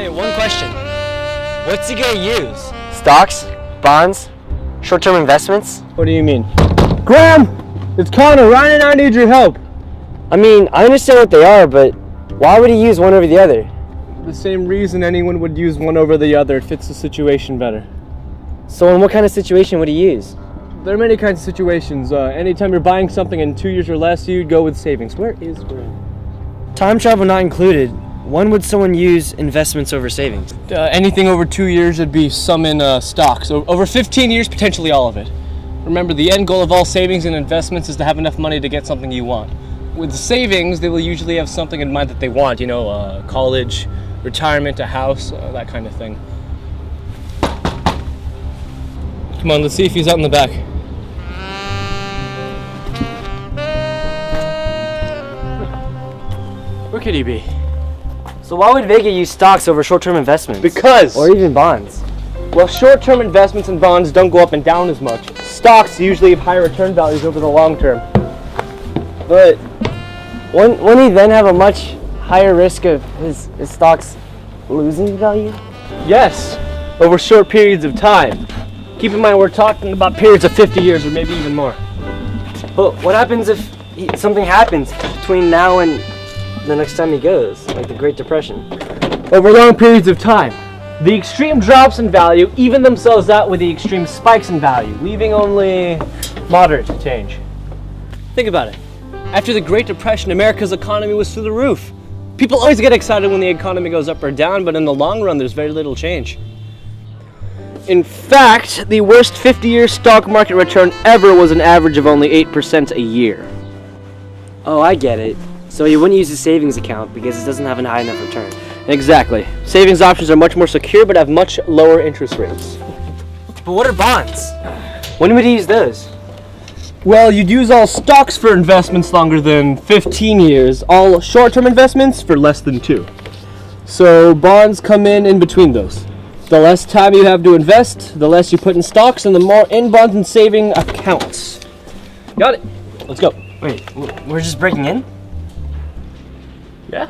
Okay, one question. What's he gonna use? Stocks, bonds, short-term investments? What do you mean? Graham! It's Connor. Ryan and I need your help. I mean, I understand what they are, but why would he use one over the other? The same reason anyone would use one over the other. It fits the situation better. So in what kind of situation would he use? There are many kinds of situations. Anytime you're buying something in 2 years or less, you'd go with savings. Where is Graham? Time travel not included. When would someone use investments over savings? Anything over 2 years would be some in stocks. Over 15 years, potentially all of it. Remember, the end goal of all savings and investments is to have enough money to get something you want. With savings, they will usually have something in mind that they want, college, retirement, a house, that kind of thing. Come on, let's see if he's out in the back. Where could he be? So why would Vega use stocks over short-term investments? Because! Or even bonds? Well, short-term investments and bonds don't go up and down as much. Stocks usually have higher return values over the long term. But wouldn't he then have a much higher risk of his stocks losing value? Yes, over short periods of time. Keep in mind we're talking about periods of 50 years or maybe even more. But what happens if something happens between now and the next time he goes, like the Great Depression? Over long periods of time. The extreme drops in value even themselves out with the extreme spikes in value, leaving only moderate change. Think about it. After the Great Depression, America's economy was through the roof. People always get excited when the economy goes up or down, but in the long run, there's very little change. In fact, the worst 50-year stock market return ever was an average of only 8% a year. Oh, I get it. So he wouldn't use his savings account because it doesn't have a high enough return. Exactly. Savings options are much more secure but have much lower interest rates. But what are bonds? When would he use those? Well, you'd use all stocks for investments longer than 15 years, all short-term investments for less than 2. So bonds come in between those. The less time you have to invest, the less you put in stocks, and the more in bonds and saving accounts. Got it. Let's go. Wait, we're just breaking in? Yeah.